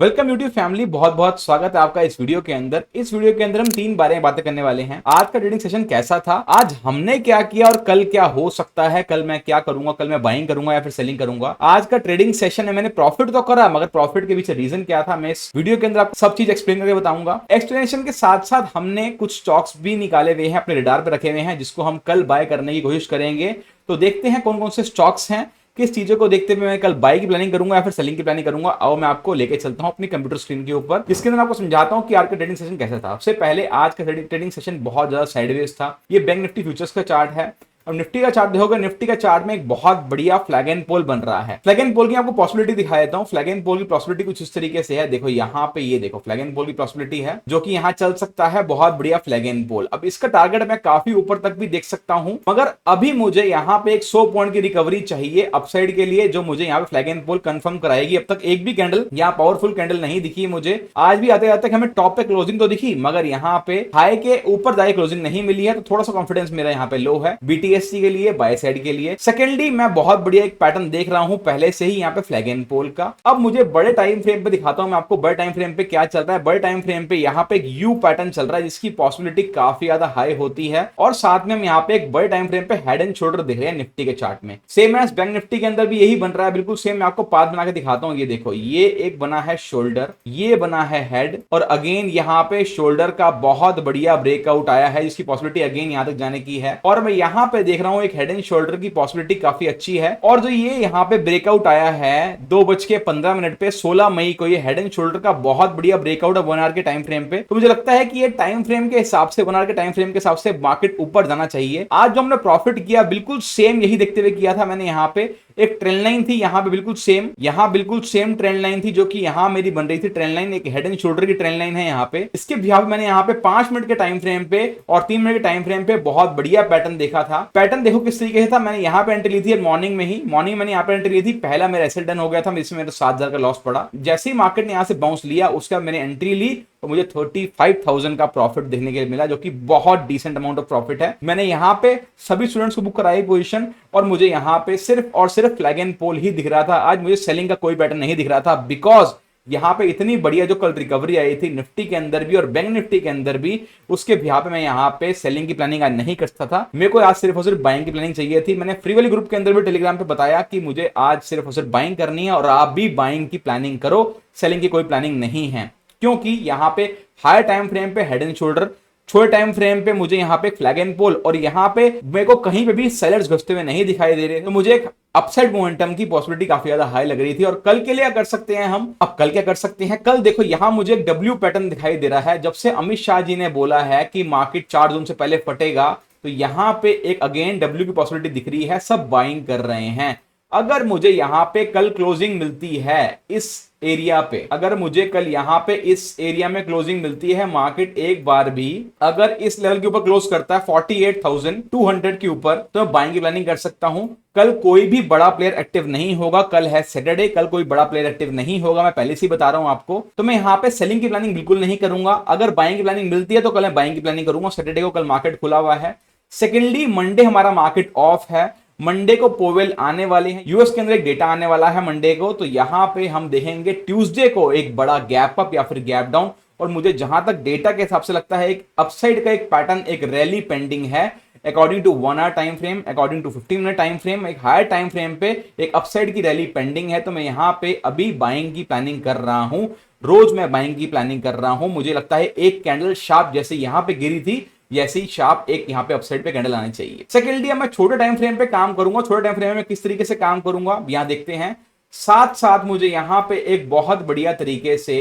Welcome YouTube family, बहुत बहुत स्वागत है आपका इस वीडियो के अंदर। इस वीडियो के अंदर हम तीन बारे में बातें करने वाले हैं। आज का ट्रेडिंग सेशन कैसा था, आज हमने क्या किया और कल क्या हो सकता है, कल मैं क्या करूंगा, कल मैं बाइंग करूंगा या फिर सेलिंग करूंगा। आज का ट्रेडिंग सेशन में मैंने प्रॉफिट तो करा, मगर प्रॉफिट के पीछे रीजन क्या था मैं इस वीडियो के अंदर आपको सब चीज एक्सप्लेन करके बताऊंगा। एक्सप्लेनेशन के साथ साथ हमने कुछ स्टॉक्स भी निकाले हुए हैं, अपने रिडार पर रखे हुए हैं, जिसको हम कल बाय करने की कोशिश करेंगे। तो देखते हैं कौन कौन से स्टॉक्स हैं, किस चीजों को देखते हुए मैं कल बाई की प्लानिंग करूंगा या फिर सेलिंग की प्लानिंग करूंगा। आओ मैं आपको लेके चलता हूं अपनी कंप्यूटर स्क्रीन के ऊपर, जिसके अंदर मैं आपको समझाता हूं कि आज का ट्रेडिंग सेशन कैसा था। सबसे पहले आज का ट्रेडिंग सेशन बहुत ज्यादा साइडवेज था। ये बैंक निफ्टी फ्यूचर्स का चार्ट है। अब निफ्टी का चार्ट देखोगे, निफ्टी का चार्ट में एक बहुत बढ़िया फ्लैग एंड पोल बन रहा है। फ्लैग एंड पोल की आपको पॉसिबिलिटी दिखा देता हूं। फ्लैग एंड पोल की पॉसिबिलिटी कुछ इस तरीके से है, देखो यहाँ पे, ये देखो फ्लैग एंड पोल की पॉसिबिलिटी है जो कि यहाँ चल सकता है। बहुत बढ़िया फ्लैग एंड पोल। अब इसका टारगेट मैं काफी ऊपर तक भी देख सकता हूं, मगर अभी मुझे यहाँ पे एक 100 पॉइंट की रिकवरी चाहिए अपसाइड के लिए, जो मुझे यहाँ पे फ्लैग एंड पोल कंफर्म कराएगी। अब तक एक भी कैंडल यहाँ पावरफुल कैंडल नहीं दिखी है मुझे। आज भी आते जाते हमें टॉप पे क्लोजिंग तो दिखी, मगर यहाँ पे हाई के ऊपर जाए क्लोजिंग नहीं मिली है। तो थोड़ा सा कॉन्फिडेंस मेरा यहाँ पे लो है बीटीएससी के लिए, बाय साइड के लिए। सेकेंडली, मैं बहुत बढ़िया एक पैटर्न देख रहा हूं पहले से ही यहाँ पे फ्लैग एंड पोल का। अब मुझे बड़े टाइम फ्रेम पे दिखाता हूं मैं आपको, बड़े टाइम फ्रेम पे क्या चल रहा है। बड़े टाइम फ्रेम पे यहाँ पे एक यू पैटर्न चल रहा है, जिसकी पॉसिबिलिटी काफी ज्यादा हाई होती है। और साथ में हम यहाँ पे एक बड़े टाइम फ्रेम पे हेड एंड शोल्डर दिख रहे हैं निफ्टी के चार्ट में। सेम एज बैंक निफ्टी के अंदर भी यही बन रहा है, बिल्कुल सेम। मैं आपको पाथ बना के दिखाता हूं। ये देखो, ये एक बना है शोल्डर, ये बना है हेड, और अगेन यहाँ पे शोल्डर का बहुत बढ़िया ब्रेकआउट आया है, जिसकी पॉसिबिलिटी अगेन यहाँ तक जाने की है। और मैं यहाँ पे देख रहा हूँ एक हेड एंड शोल्डर की पॉसिबिलिटी काफी अच्छी है। और जो ये यहाँ पे ब्रेकआउट आया है 2:15 पे 16 मई को, ये हेड एंड शोल्डर का बहुत बढ़िया ब्रेकआउट है 1 आवर के टाइम फ्रेम पे। तो मुझे लगता है कि ये टाइम फ्रेम के हिसाब से, 1 आवर के टाइम फ्रेम के हिसाब से मार्केट ऊपर जाना चाहिए। आज जो हमने प्रॉफिट किया, बिल्कुल सेम यही देखते हुए किया था मैंने। यहाँ पे एक ट्रेंड लाइन थी, यहाँ पे बिल्कुल सेम, यहाँ बिल्कुल सेम ट्रेंड लाइन थी, जो कि यहाँ मेरी बन रही थी ट्रेंड लाइन। एक हेड एंड शोल्डर की ट्रेंड लाइन है यहाँ पे। इसके बिहाफ मैंने यहाँ पे 5 मिनट के टाइम फ्रेम पे और 3 मिनट के टाइम फ्रेम पे बहुत बढ़िया पैटर्न देखा था। पैटर्न देखो किस तरीके से था। मैंने यहाँ पे एंट्री ली थी मॉर्निंग में ही, मॉर्निंग मैंने यहाँ पे एंट्री ली थी। पहला मेरा एसएल डन हो गया था, इसमें मेरा 7,000 का लॉस पड़ा। जैसे ही मार्केट ने यहाँ से बाउंस लिया, उसका मैंने एंट्री ली तो मुझे 35,000 का प्रॉफिट देखने के लिए मिला, जो कि बहुत डिसेंट अमाउंट ऑफ प्रॉफिट है। मैंने यहाँ पे सभी स्टूडेंट्स को बुक कराई पोजीशन, और मुझे यहाँ पे सिर्फ और सिर्फ फ्लैग एंड पोल ही दिख रहा था। आज मुझे सेलिंग का कोई पैटर्न नहीं दिख रहा था, बिकॉज यहाँ पे इतनी बढ़िया जो कल रिकवरी आई थी निफ्टी के अंदर भी और बैंक निफ्टी के अंदर भी, उसके बिहाफ पे मैं यहाँ पे सेलिंग की प्लानिंग आज नहीं कर सकता था। मेरे को आज सिर्फ और सिर्फ बाइंग की प्लानिंग चाहिए थी। मैंने फ्री वाली ग्रुप के अंदर भी टेलीग्राम पे बताया कि मुझे आज सिर्फ और सिर्फ बाइंग करनी है, और आप भी बाइंग की प्लानिंग करो, सेलिंग की कोई प्लानिंग नहीं है। क्योंकि यहाँ पे हाई टाइम फ्रेम पे हेड एंड शोल्डर, छोटे टाइम फ्रेम पे मुझे यहाँ पे फ्लैग एंड पोल, और यहाँ पे मेरे को कहीं पे भी सेलर्स घुसते हुए नहीं दिखाई दे रहे। तो मुझे एक अपसाइड मोमेंटम की पॉसिबिलिटी काफी ज्यादा हाई लग रही थी। और कल के लिए कर सकते हैं हम, अब कल क्या कर सकते हैं, कल देखो यहाँ मुझे एक डब्ल्यू पैटर्न दिखाई दे रहा है। जब से अमित शाह जी ने बोला है कि मार्केट 4 जून से पहले फटेगा, तो यहाँ पे एक अगेन डब्ल्यू की पॉसिबिलिटी दिख रही है। सब बाइंग कर रहे हैं। अगर मुझे यहाँ पे कल क्लोजिंग मिलती है इस एरिया पे, अगर मुझे कल यहाँ पे इस एरिया में क्लोजिंग मिलती है, मार्केट एक बार भी अगर इस लेवल के ऊपर क्लोज करता है 48,200 के ऊपर, तो मैं बाइंग की प्लानिंग कर सकता हूं। कल कोई भी बड़ा प्लेयर एक्टिव नहीं होगा, कल है सैटरडे, कल कोई बड़ा प्लेयर एक्टिव नहीं होगा, मैं पहले से ही बता रहा हूं आपको। तो मैं यहाँ पे सेलिंग की प्लानिंग बिल्कुल नहीं करूंगा। अगर बाइंग की प्लानिंग मिलती है तो कल मैं बाइंग की प्लानिंग करूंगा। सैटरडे को कल मार्केट खुला हुआ है। सेकेंडली, मंडे हमारा मार्केट ऑफ है। मंडे को पोवेल आने वाले हैं, यूएस के अंदर एक डेटा आने वाला है मंडे को। तो यहां पे हम देखेंगे ट्यूसडे को एक बड़ा गैप अप या फिर गैप डाउन। और मुझे जहां तक डेटा के हिसाब से लगता है, एक अपसाइड का एक पैटर्न, एक रैली पेंडिंग है according to 1 hour time frame, according to 15 minute time frame. एक हायर टाइम फ्रेम पे एक अपसाइड की रैली पेंडिंग है। तो मैं यहां पे अभी बाइंग की प्लानिंग कर रहा हूं। रोज मैं बाइंग की प्लानिंग कर रहा हूं। मुझे लगता है एक कैंडल शार्प जैसे यहां पे गिरी थी, जैसे ही शार्प एक यहाँ पे अपसाइड पे कैंडल आनी चाहिए। सेकेंडली, मैं छोटे टाइम फ्रेम पे काम करूंगा। छोटे टाइम फ्रेम में किस तरीके से काम करूंगा यहां देखते हैं। साथ साथ मुझे यहाँ पे एक बहुत बढ़िया तरीके से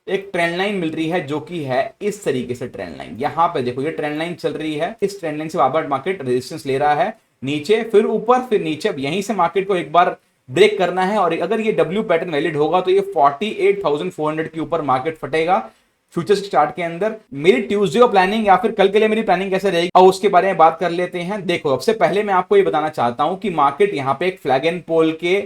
एक ट्रेंड लाइन मिल रही है, जो कि है इस तरीके से ट्रेंड लाइन। यहां पे देखो ये ट्रेंड लाइन चल रही है। इस ट्रेंड लाइन से बार मार्केट रेजिस्टेंस ले रहा है, नीचे फिर ऊपर फिर नीचे। अब यहीं से मार्केट को एक बार ब्रेक करना है, और अगर ये डब्ल्यू पैटर्न वैलिड होगा तो ये 48,400 के ऊपर मार्केट फटेगा फ्यूचर्स चार्ट के अंदर। मेरी ट्यूसडे प्लानिंग या फिर कल के लिए मेरी प्लानिंग कैसे रहेगी, और उसके बारे में बात कर लेते हैं। देखो, सबसे पहले मैं आपको ये बताना चाहता हूं कि मार्केट यहां पे एक फ्लैग एंड पोल के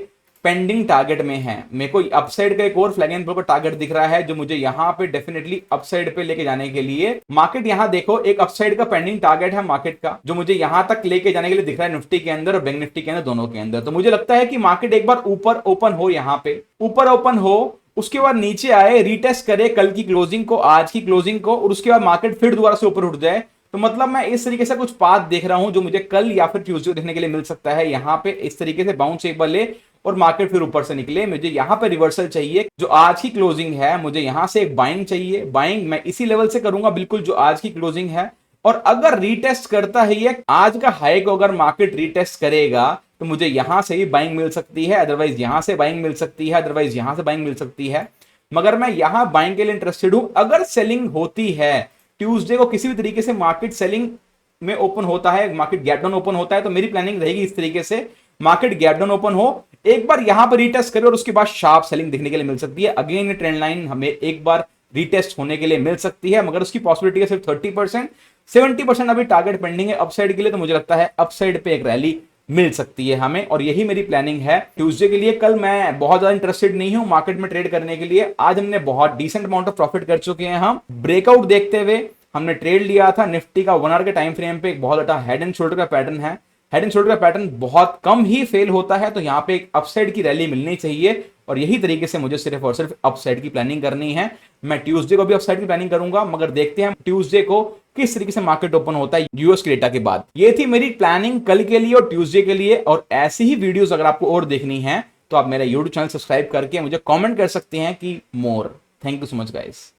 पेंडिंग टारगेट में है। मेरे को अपसाइड का एक और फ्लैग एंड पोल का टारगेट दिख रहा है, जो मुझे यहां पे डेफिनेटली अपसाइड पे लेके जाने के लिए, मार्केट यहां देखो एक अपसाइड का पेंडिंग टारगेट है मार्केट का, जो मुझे यहां तक लेके जाने के लिए दिख रहा है निफ्टी के अंदर और बैंक निफ्टी के अंदर, दोनों के अंदर। तो मुझे लगता है कि मार्केट एक बार ऊपर ओपन हो, यहां पे ऊपर ओपन हो, उसके बाद नीचे आए, रीटेस्ट करे कल की क्लोजिंग को, आज की क्लोजिंग को, और उसके बाद मार्केट फिर दोबारा से ऊपर उठ जाए, तो मतलब मैं इस तरीके से कुछ पाथ देख रहा हूं जो मुझे कल या फिर ट्यूसडे देखने के लिए मिल सकता है। यहां पे इस तरीके से बाउंस एक बार ले और मार्केट फिर ऊपर से निकले, मुझे यहां पे रिवर्सल चाहिए। जो आज की क्लोजिंग है मुझे यहां से एक बाइंग चाहिए, बाइंग मैं इसी लेवल से करूंगा बिल्कुल जो आज की क्लोजिंग है। और अगर रीटेस्ट करता है ये आज का हाई को, अगर मार्केट रीटेस्ट करेगा तो मुझे यहां से ही बाइंग मिल सकती है, अदरवाइज यहां से बाइंग मिल सकती है, अदरवाइज यहां से बाइंग मिल सकती है। मगर मैं यहां बाइंग के लिए इंटरेस्टेड हूं। अगर सेलिंग होती है ट्यूसडे को, किसी भी तरीके से मार्केट सेलिंग में ओपन होता है, मार्केट गैप डाउन ओपन होता है, तो मेरी प्लानिंग रहेगी इस तरीके से, मार्केट गैप डाउन ओपन हो, एक बार यहां पर रीटेस्ट करे और उसके बाद शार्प सेलिंग देखने के लिए मिल सकती है। अगेन ये ट्रेंड लाइन हमें एक बार रीटेस्ट होने के लिए मिल सकती है, मगर उसकी पॉसिबिलिटी है सिर्फ 30%। 70% अभी टारगेट पेंडिंग है अपसाइड के लिए, तो मुझे लगता है अपसाइड पे एक रैली मिल सकती है हमें, और यही मेरी प्लानिंग है ट्यूसडे के लिए। कल मैं बहुत ज्यादा इंटरेस्टेड नहीं हूं मार्केट में ट्रेड करने के लिए। आज हमने बहुत डिसेंट अमाउंट ऑफ प्रॉफिट कर चुके हैं। हम ब्रेकआउट देखते हुए हमने ट्रेड लिया था निफ्टी का 1 आवर के टाइम फ्रेम पे, एक बहुत बड़ा हेड एंड शोल्डर का पैटर्न है। हेड एंड शोल्डर का पैटर्न बहुत कम ही फेल होता है, तो यहां पे एक अपसाइड की रैली मिलनी चाहिए, और यही तरीके से मुझे सिर्फ और सिर्फ अपसाइड की प्लानिंग करनी है। मैं ट्यूसडे को भी अपसाइड की प्लानिंग करूंगा, मगर देखते हैं ट्यूसडे को किस तरीके से मार्केट ओपन होता है यूएस के डेटा के बाद। ये थी मेरी प्लानिंग कल के लिए और ट्यूसडे के लिए, और ऐसी ही वीडियोस अगर आपको और देखनी है तो आप मेरा यूट्यूब चैनल सब्सक्राइब करके मुझे कमेंट कर सकते हैं कि मोर। Thank you so much guys.